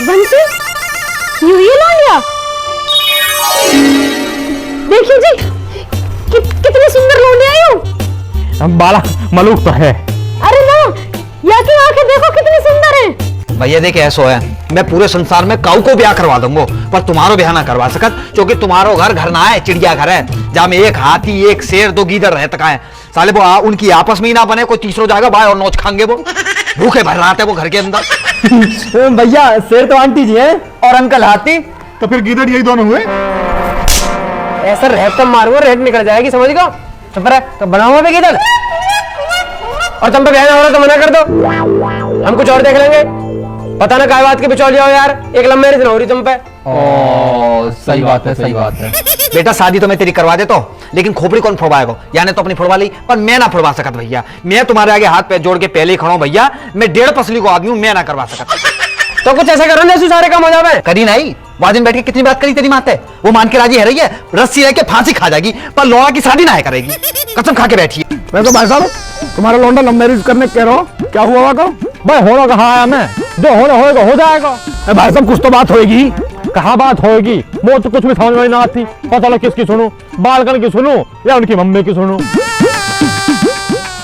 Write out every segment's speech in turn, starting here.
बंसी, ये लौंडिया देखिए जी, कितनी सुंदर लौंडिया आई हो। बाला मलूक तो है। अरे ना, यहाँ की आंखें देखो कितनी सुंदर है। भैया देखे ऐसो है, मैं पूरे संसार में काऊ को ब्याह करवा दूंगा पर तुम्हारो ब्याह ना करवा सकत, क्योंकि तुम्हारो घर ना है, चिड़िया घर है जहाँ में एक हाथी एक शेर दो गीदड़ रहता का है। साले वो उनकी आपस में ही ना बने, कोई तीसरो जाएगा बाहर और नोच खाएंगे, वो भूखे भर रहा वो घर के अंदर। भैया शेर तो आंटी जी हैं और अंकल हाथी, तो फिर गीदड़ यही दोनों हुए। ऐसा रेत तो मारूंगा, रेत निकल जाएगी, समझ गो। तो बनाऊंगा भी गीदड़, और तुम पे बहन हो रहा तो मना कर दो, हम कुछ और देख लेंगे। पता ना काय बात के बिचौल जाओ यार, एक लव मैरिज ना हो रही तुम पे। सही बात है, सही बात है। बेटा शादी तो मैं तेरी करवा देता हूँ, लेकिन खोपड़ी कौन फोड़वाएगा? यानी तो अपनी फोड़वा ली, पर मैं ना फोड़वा सकत भैया। मैं तुम्हारे आगे हाथ पे जोड़ के पहले ही खड़ा हूं भैया, मैं 1.5 पसली को आदमी हूं, मैं ना करवा सकत। तो कुछ ऐसा करो ना, सारे काम हो जावे। करी नहीं, वाजिन बैठ के कितनी बात करी तेरी माते, वो मान के राजी है रही है, रस्सी रह के फांसी खा जाएगी, पर लौड़ा की शादी ना है करेगी, कसम खा के बैठी है। मैं तो भाई साहब तुम्हारा लौंडा लव मैरिज करने कह रहा हूँ, क्या हुआ होगा? भाई होना कहा है, मैं जो होना होएगा हो जाएगा। भाई साहब कुछ तो बात होगी। कहाँ बात होएगी, वो तो कुछ भी समझ में ना आती। पता लग किसकी सुनूं, बालकन की सुनूं या उनकी मम्मी की सुनूं।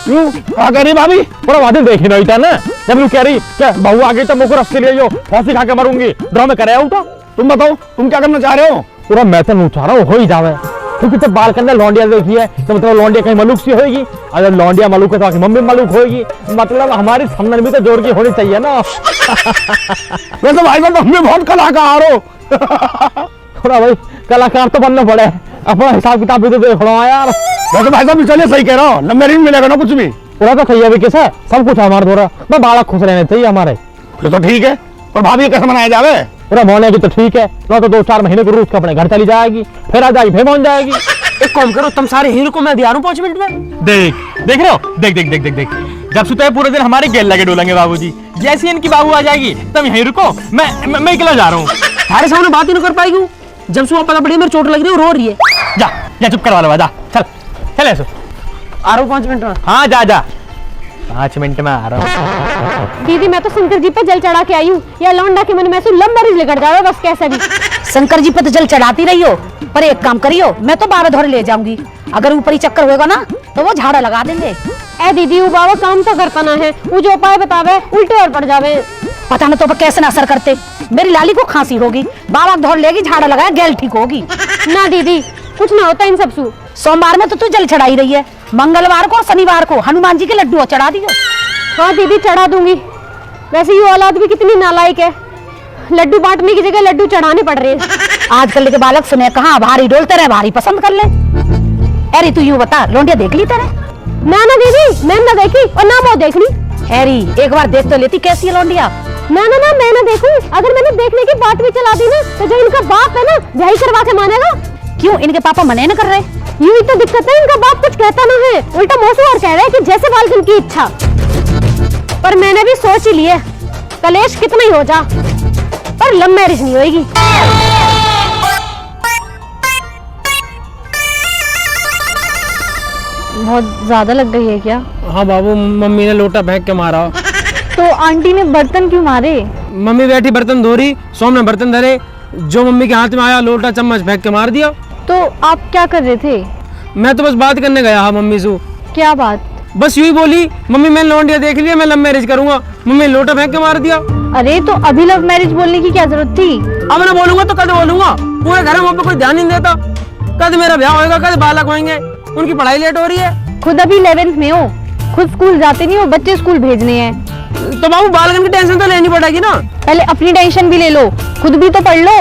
क्यों क्या कह रही भाभी? पूरा वादे देख ही नहीं था ना, जब लोग कह रही क्या बहू आ गई तो मुझको रस्सी ले जाओ, फांसी खा के मरूंगी, ड्रामे करे उठा। तुम बताओ तुम क्या करना चाह रहे हो? पूरा मैं तो नहीं चाह रहा हूँ हो ही जावे, क्योंकि जब बाल के अंदर लौंडिया देखी है तो मतलब लौंडिया कहीं मलूक सी होगी, अगर लौंडिया मलूक है तो आखिर मम्मी मलूक होगी, मतलब हमारी समझ में तो जोड़ की होनी चाहिए ना। वैसे भाई साहब हम भी बहुत कलाकार हो। थोड़ा भाई कलाकार तो बनना पड़े, अपना हिसाब किताब भी तो देख लो यार। वैसे भाई साहब चलिए सही कह रहा हूँ, लव मैरिज मिलेगा ना कुछ भी। पूरा तो खैया भी कैसा सब कुछ हमारे द्वारा, मैं बालक खुश रहने चाहिए हमारे। फिर तो ठीक है, पर भाभी कैसे मनाया जावे? पूरा मोने की तो ठीक है ना, तो 2-4 महीने को रूस के अपने घर चली जाएगी, फिर आ जाएगी, फिर मान जाएगी। एक काम करो, तुम सारे हीरो को मैं दिया रहा हूँ 5 मिनट में। देख रहे हो, देख देख देख देख देख, जब सुते हैं पूरे दिन हमारे गेल लगे डोलेंगे बाबूजी, जैसे इनकी बाबू आ जाएगी तब यहीं रुको, मैं अकेला जा रहा हूँ। सारे सामने बात ही नहीं कर पाएगी, जब सुबह पता पड़ी मेरी चोट लग रही है, रो रही है। जा चुप करवा लो, जा चल चल ऐसे आ रहा हूँ 5 मिनट में। हाँ जा 5 मिनट में आ रहा हूँ। दीदी मैं तो शंकर जी पे जल चढ़ा के आई हूँ, या लौंडा के मन में से लव मैरिज लेकर जाओ बस कैसे भी। शंकर जी पे तो जल चढ़ाती रही हो, पर एक काम करियो, मैं तो 12 धोरे ले जाऊंगी, अगर ऊपर ही चक्कर होगा ना तो वो झाड़ा लगा देंगे। ए दीदी वो बाबा काम तो करता ना है, वो जो उपाय बतावे उल्टे और पड़ जावे। पता न तो कैसे ना असर करते, मेरी लाली को खांसी होगी, बाबा धोर लेगी, झाड़ा लगाया गैल ठीक होगी। ना दीदी कुछ ना होता इन सब सु। सोमवार में तो तू जल चढ़ाई रही है, मंगलवार को और शनिवार को हनुमान जी के लड्डू चढ़ा दियो। हाँ दीदी चढ़ा दूंगी, वैसे ये औलाद भी कितनी नालायक है, लड्डू बांटने की जगह लड्डू चढ़ाने पड़ रहे हैं। आजकल के बालक सुने कहाँ भारी डोलते रहे, भारी पसंद कर ले। अरे तू यूं बता, लौंडिया देख ली तेरे? ना दीदी मैं ना देखी और ना वो देख ली। हैरी एक बार देख तो लेती कैसी है लौंडिया। ना मैं ना देखूं, अगर मैंने देखने की बात भी चला दी ना तो जो इनका बाप है ना यही करवा के मानेगा। क्यों इनके पापा मने न कर रहे? यही तो दिक्कत है, इनका बाप कुछ कहता ना है, उल्टा मौसू और कह रहे हैं कि जैसे बालकन की इच्छा। पर मैंने भी सोच ही लिया, कलेश कितना ही हो जा पर लव मैरिज नहीं होगी। बहुत ज्यादा लग गई है क्या? हाँ बाबू, मम्मी ने लोटा फेंक के मारा। तो आंटी ने बर्तन क्यों मारे? मम्मी बैठी बर्तन धो रही, सोम ने बर्तन धरे, जो मम्मी के हाथ में आया लोटा चम्मच फेंक के मार दिया। तो आप क्या कर रहे थे? मैं तो बस बात करने गया हाँ मम्मी से। क्या बात? बस यूं ही बोली, मम्मी मैंने लौंडिया देख लिया, मैं लव मैरिज करूंगा। मम्मी ने लोटा फेंक के मार दिया। अरे तो अभी लव मैरिज बोलने की क्या जरूरत थी? अब मैं बोलूंगा तो कद बोलूंगा, पूरे घर में कोई ध्यान नहीं देता। कद मेरा ब्याह होगा, कद बालक होंगे, उनकी पढ़ाई लेट हो रही है। खुद अभी 11th में हो, खुद स्कूल जाते नहीं हो, बच्चे स्कूल भेजने हैं। तो बाबू बालकन की टेंशन तो लेनी पड़ेगी ना। पहले अपनी टेंशन भी ले लो, खुद भी तो पढ़ लो।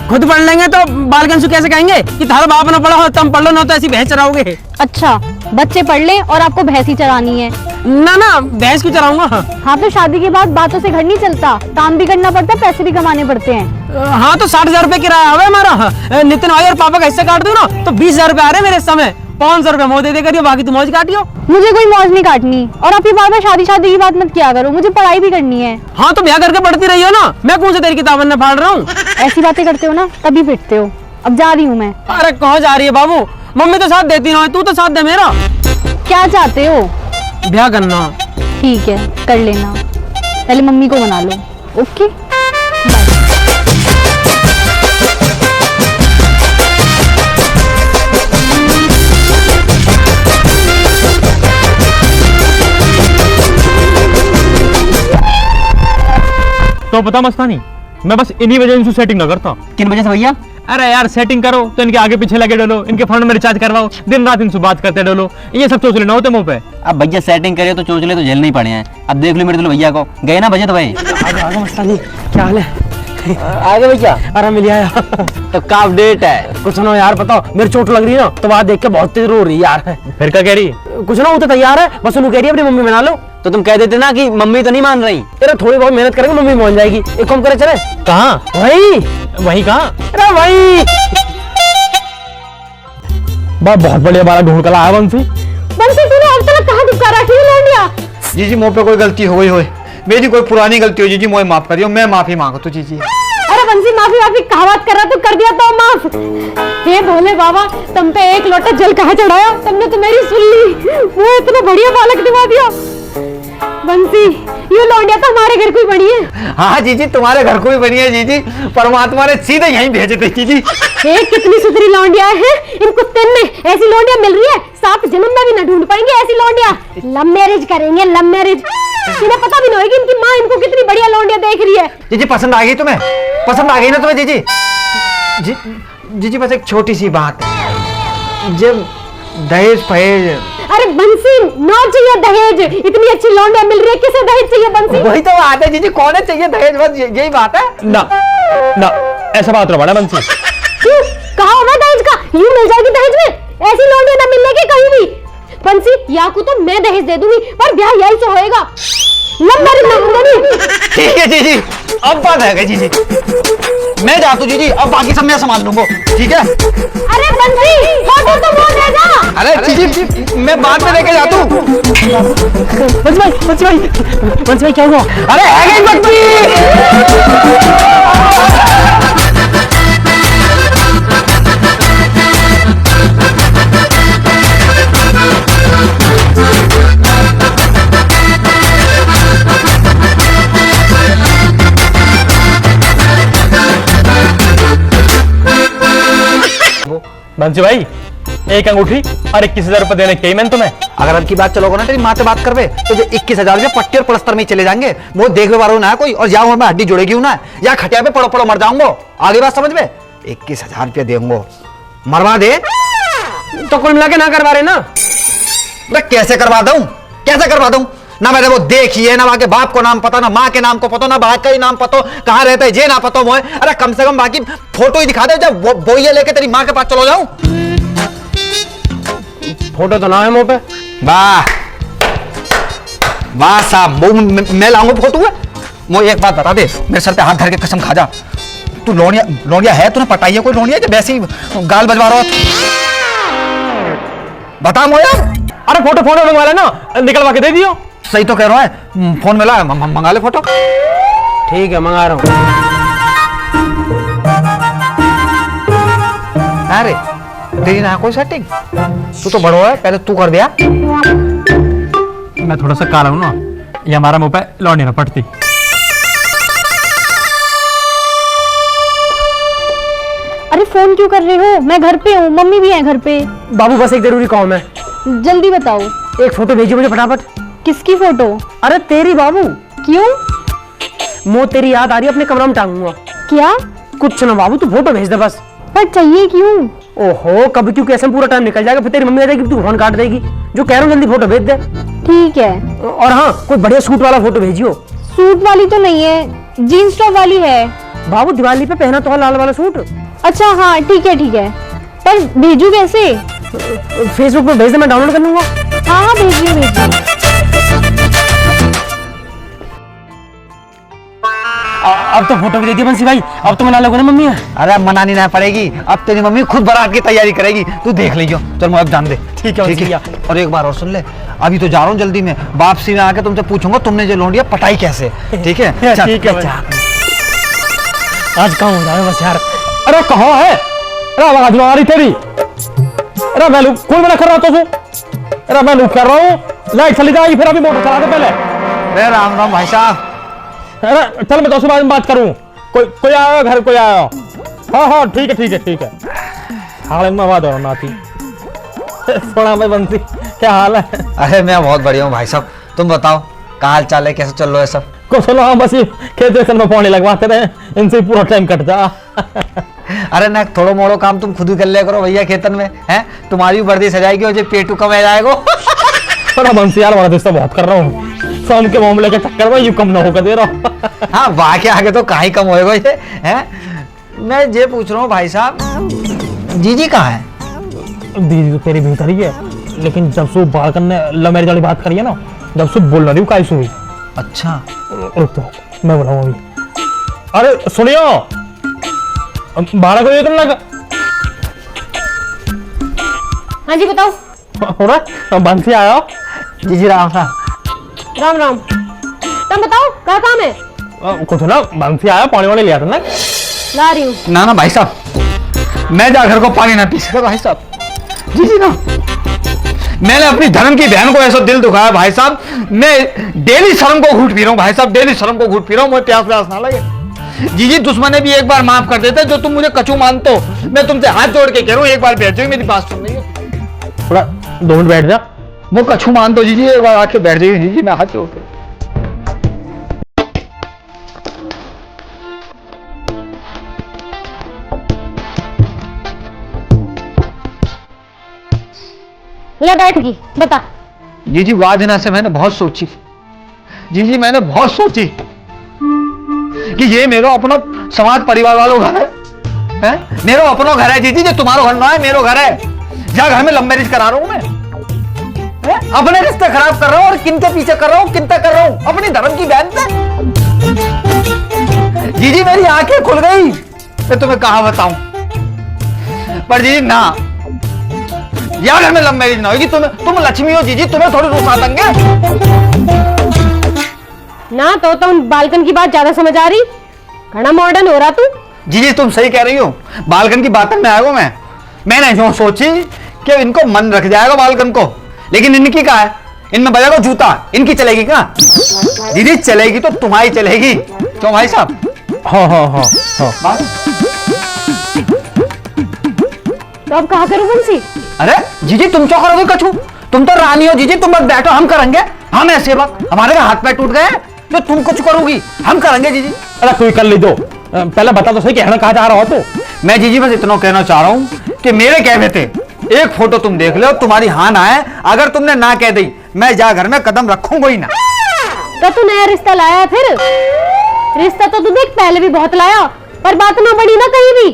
खुद पढ़ लेंगे तो बालकन से कैसे कहेंगे कि थारा बाप ना पढ़ा हो तुम पढ़ लो, ना तो ऐसी भैंस चराओगे। अच्छा बच्चे पढ़ ले और आपको भैंसी चरानी है? ना भैंस क्यों चराऊंगा। हाँ तो शादी के बाद बातों से घर नहीं चलता, काम भी करना पड़ता है, पैसे भी कमाने पड़ते हैं। हाँ तो 60,000 रुपए किराया है हमारा, नितिन भाई और पापा का हिस्सा काट दो ना तो 20,000 रुपए आ रहे मेरे समय। 500 रुपए मोह दे करियो, बाकी तुम मौज काटियो। मुझे कोई मौज नहीं काटनी, और आप ये बार बार शादी की बात मत किया करो, मुझे पढ़ाई भी करनी है। हाँ तो ब्याह करके पढ़ती रही हो ना, मैं कौन से तेरी किताबन में फाड़ रहा हूँ। ऐसी बातें करते हो ना तभी पिटते हो। अब जा रही हूँ मैं। अरे कहाँ जा रही है बाबू, मम्मी तो साथ देती ना, तू तो साथ दे मेरा। क्या चाहते हो? ब्याह करना। ठीक है कर लेना, पहले मम्मी को मना लो। Okay bye. पता मस्तानी, मैं बस इन्हीं वजह इनसे सेटिंग ना करता। किन वजह से भैया? अरे यार सेटिंग करो तो इनके आगे पीछे लगे डोलो, इनके फोन में रिचार्ज करवाओ, दिन रात इनसे बात करते डोलो, ये सब सोच लेना होते मुंह पे। अब भैया सेटिंग करे तो चोचले तो झेलने ही पड़े हैं। अब देख लो मेरे दिल भैया को, गए ना बजे तो भाई। आगे मस्तानी, क्या हाल है? आगे भैया अरे मिल आया। तो का अपडेट है? कुछ ना यार, बताओ मेरी चोट लग रही है ना, तो वहां देख के बहुत तेज रो रही है यार। फिर क्या कह रही? कुछ ना, वो तो तैयार है, बस उन्हें कह रही है अपनी मम्मी बना लो। तो तुम कह देते ना कि मम्मी तो नहीं मान रही। तेरा थोड़ी बहुत मेहनत करेंगे, मम्मी मान जाएगी। एक काम करे, चले कहाँ? वही कहाँ? अरे वही। बहुत बढ़िया बाला ढूंढ कर लाया बंसी। बंसी तूने अब तक कहाँ दुबका रखी है लौंडिया? जीजी मुँह पे कोई गलती हो गई हो, मेरी कोई पुरानी गलती हो जीजी, मुझे माफ करियो, मैं माफी मांगू तो जीजी। अरे बंसी माफी माफी कहावत कर रहा, तू कर दिया तो माफ। हे भोले बाबा, तुम पे एक लोटा जल कहाँ चढ़ाया, तुमने तो मेरी सुन ली। वो इतना बढ़िया बालक दिवा दिया। बंसी ये लौंडिया तो हमारे घर को ही बनी है। हाँ जीजी, तुम्हारे घर को भी बनी है जीजी, परमात्मा ने सीधे यहीं भेजे थे जीजी। कितनी सुधरी लौंडिया है इन कुत्ते में, ऐसी लौंडिया मिल रही है 7 जन्म में भी न ढूंढ पाएंगे ऐसी लौंडिया। लव मैरिज करेंगे, लव मैरिज। इन्हें पता भी नहीं होगी इनकी माँ इनको कितनी बढ़िया लौंडिया देख रही है। जीजी पसंद आ गई तुम्हें? पसंद आ गई ना तुम्हें जीजी? जीजी बस एक छोटी सी बात है, जब दहेज फहेज। अरे बंसी ना चाहिए दहेज, इतनी अच्छी लौंडिया मिल रही है, किसे दहेज चाहिए बंसी? वही तो बात है जीजी, कौन चाहिए दहेज, बस यही बात है ना ना, ऐसा बात ना बड़ा बंसी। क्यों कहा होगा दहेज का? यूं मिल जाएगी दहेज में, ऐसी लौंडिया ना मिलने की कहीं भी। बंसी याकू तो मैं दहेज दे दूंगी, पर ब्याह यही से होएगा, लव मैरिज ना होगा नहीं। ठीक है जीजी, अब बात है जीजी, मैं जाता हूँ जीजी, अब बाकी सब मैं संभाल लूंगा, ठीक है? अरे बंसी फोटो तो वो दे जा। अरे जीजी मैं बाद में लेके जाता हूँ। बंसी भाई क्या हुआ? अरे है गई बत्ती। बंसी भाई, एक अंगूठी और 21,000 रुपए देने के मैंने तुम्हें। अगर अब की बात चलोगे ना तेरी माँ से बात करवे तो जो 21,000 रुपये पट्टी और प्लस्तर में ही चले जाएंगे, वो देखने वालों ना कोई, और या मैं हड्डी जुड़ेगी ना, या खटिया पे पड़ो पड़ो मर जाऊंगा। आगे बात समझ में? 21,000 रुपये देंगे, मरवा दे तो कुल मिला के ना करवा रहे ना? मैं कैसे करवा दूं, कैसे करवा दूं? ना मैंने वो देखी है, ना वहां के बाप को नाम पता, ना माँ के नाम को पता, ना भाई का ही नाम पता, कहाँ रहता है ये ना पता मोए। अरे कम से कम बाकी फोटो ही दिखा दे, जब वो ये लेके तेरी माँ के पास चलो जाऊं। फोटो तो ना है मुंह पे। वाह वाह साहब, मैं लाऊंगा फोटो है। मुझे एक बात बता दे, मेरे सर पे हाथ धर के कसम खा जा, तू लौंडिया लौंडिया है, तूने पटाई है कोई लौंडिया जब वैसे ही गाल बजवा रहा हो? बता मुझे। अरे फोटो मंगवा लेना, निकलवा के दे दियो। सही तो कह रहा है, फोन मिला है, मंगा ले फोटो। ठीक है मंगा रहा हूँ। अरे तेरी ना कोई सेटिंग, तू तो बड़ो है, पहले तू कर दिया। मैं थोड़ा सा काला हूं ना, ये हमारा मुंह पे लौंडी ना पड़ती। अरे फोन क्यों कर रहे हो? मैं घर पे हूँ, मम्मी भी है घर पे। बाबू बस एक जरूरी काम है, जल्दी बताओ। एक फोटो भेजिए मुझे फटाफट। किसकी फोटो? अरे तेरी बाबू। क्यों? मो तेरी याद आ रही है, अपने कमरा में टांगूंगा। क्या? कुछ ना बाबू, तू फोटो भेज दे बस। पर चाहिए क्यों? ओहो, कभी क्यों कैसे पूरा टाइम निकल जाएगा, फिर तेरी मम्मी आ जाएगी, तू फोन काट देगी। जो कह रहा हूँ जल्दी फोटो भेज दे। ठीक है। और हाँ, कोई बढ़िया सूट वाला फोटो भेजियो। सूट वाली तो नहीं है, जीन्स टॉप वाली है। बाबू दिवाली पे पहना तो है लाल वाला सूट। अच्छा हाँ ठीक है, पर भेजू कैसे? फेसबुक पे भेज दे, मैं डाउनलोड कर लूंगा। हाँ भेजिए। अब तो फोटो भी दे दी बंसी भाई, अब तो मना लोगे ना मम्मी। अरे मनानी ना पड़ेगी, अब तेरी मम्मी खुद बारात की तैयारी करेगी, तू देख लीजिए। चल मुझे अब जान दे। ठीक है। और एक बार और सुन ले, अभी तो जा रहा हूँ जल्दी में, वापसी में आके तुमसे पूछूंगा तुमने जो लौंडिया पटाई कैसे, ठीक है? ठीक है। आज काम हो जाए बस यार। अरे कहाँ है? अरे आवाज आ रही तेरी। अरे मैं लूप कौन मना कर रहा था? अरे मैं लूप कर रहा हूँ, लाइट चली जाएगी, फिर अभी मोटर चला दे पहले। अरे राम राम भाई साहब। अरे चल मैं तो बाद में बात करूँ। कोई आया घर, कोई आया? हाँ ठीक है। हाल में आवाज और नाती। सोना भाई बंसी, क्या हाल है? अरे मैं बहुत बढ़िया हूँ भाई साहब, तुम बताओ क्या हाल चाल है, कैसे चल रहा है सब? कुछ ना बस ये खेत वेसन में पानी लगवाते रहे, इनसे ही पूरा टाइम कट जा। अरे ना थोड़ा मोड़ो काम तुम खुद ही कर लिया करो भैया खेतन में, हैं तुम्हारी भी वर्दी सजाएगी और जो पेटू कम आ जाएगा। पर बंसी यार बड़ा दोस्त बहुत कर रहा हूँ, शाम के मामले के चक्कर में यूं कम ना होकर दे रहा हूँ। हाँ वाह के आगे तो कहीं कम होएगा ये, हैं मैं ये पूछ रहा हूँ भाई साहब, जीजी कहाँ है? दीदी तो तेरी भीतर ही है, लेकिन जब से बालकन ने लव मैरिज वाली बात करी है ना, जब से बोल रही हूँ काई सुई। अच्छा रुक तो मैं बोला अभी। अरे सुनियो, 12 को ये करना का। हाँ जी बताओ। हो रहा बंसी आया। जीजी राम राम। राम राम। तुम बताओ क्या काम है? कुछ ना बंसी आया, पानी वाले लिया था ना। ला रही हूँ। ना ना भाई साहब, मैं जा घर को पानी ना पी सका भाई साहब। जीजी ना, मैंने अपनी धर्म की बहन को ऐसा दिल दुखाया भाई साहब, मैं डेली शर्म को घूट पी रहा हूँ भाई साहब, डेली शर्म को घूट पी रहा हूँ, मुझे प्यास प्यास ना लगे। जीजी दुश्मन भी एक बार माफ कर देते, जो तुम मुझे कचू मानते हो, मैं तुमसे हाथ जोड़ के कह रहा हूँ एक बार बैठ जाओ, मेरी बात सुन रही हो। थोड़ा 2 मिनट बैठ जा। वो कछू मान दो जीजी, एक बार आके बैठ जाइए जीजी, मैं हाथ जोड़ के। ले बैठ गई, बता। जीजी वाह दिना से मैंने बहुत सोची, जीजी मैंने बहुत सोची कि ये मेरा अपना समाज परिवार वालों घर है, मेरा अपना घर है जीजी, जो तुम्हारा घर ना है, मेरा घर है। जा घर में लव मैरिज करा रहा हूं मैं, अपने रिश्ते खराब कर रहा हूं, और किनके पीछे कर रहा हूं, किनता कर रहा हूं, अपनी धर्म की बहन पे। जीजी मेरी आंखें खुल गई, मैं तुम्हें कहां बताऊं। पर जीजी ना, यार हमें लव मैरिज ना होगी, तुम लक्ष्मी हो जीजी, तुम्हें थोड़ी रुसा देंगे ना। तो तुम बालकन की बात ज्यादा समझ आ रही, घना मॉडर्न हो रहा तू। जीजी तुम सही कह रही हो, बालकन की बातन में आएगा मैंने जो सोची कि इनको मन रख जाएगा बालकन को, लेकिन इनकी क्या है, इनमें बजाएगा जूता, इनकी चलेगी क्या? दीदी चलेगी तो तुम्हारी चलेगी, क्यों भाई साहब? हाँ हाँ हाँ हाँ। तो अब कहा करूं बंसी? अरे जीजी तुम क्यों करोगे कछू, तुम तो रानी हो जीजी, तुम बस बैठो, हम करेंगे। हम ऐसे वक्त हमारे हाथ पैर टूट गए, जो तुम कुछ करोगी हम करेंगे जीजी। अरे तू ही कर ली दो, पहले बता तो सही कहना कहाँ जा रहा हो तो। मैं जीजी बस इतना कहना चाह रहा हूं कि मेरे कहने थे एक फोटो तुम देख लो, तुम्हारी हाँ ना है, अगर तुमने ना कह दी मैं जा घर में कदम रखूंगा ही ना। तो तू नया रिश्ता लाया फिर? रिश्ता तो तू देख पहले भी बहुत लाया, पर बात ना बनी ना कहीं भी,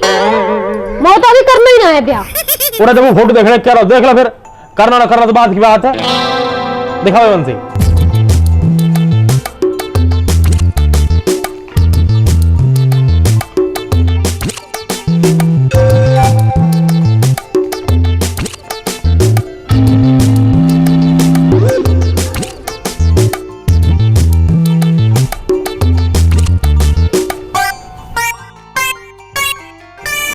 मौत अभी करना ही ना है ब्याह। पूरा जब वो फोटो देखने क्या रहा, देख लो फिर, करना ना करना तो बात की बात है। दिखाओ बंसी।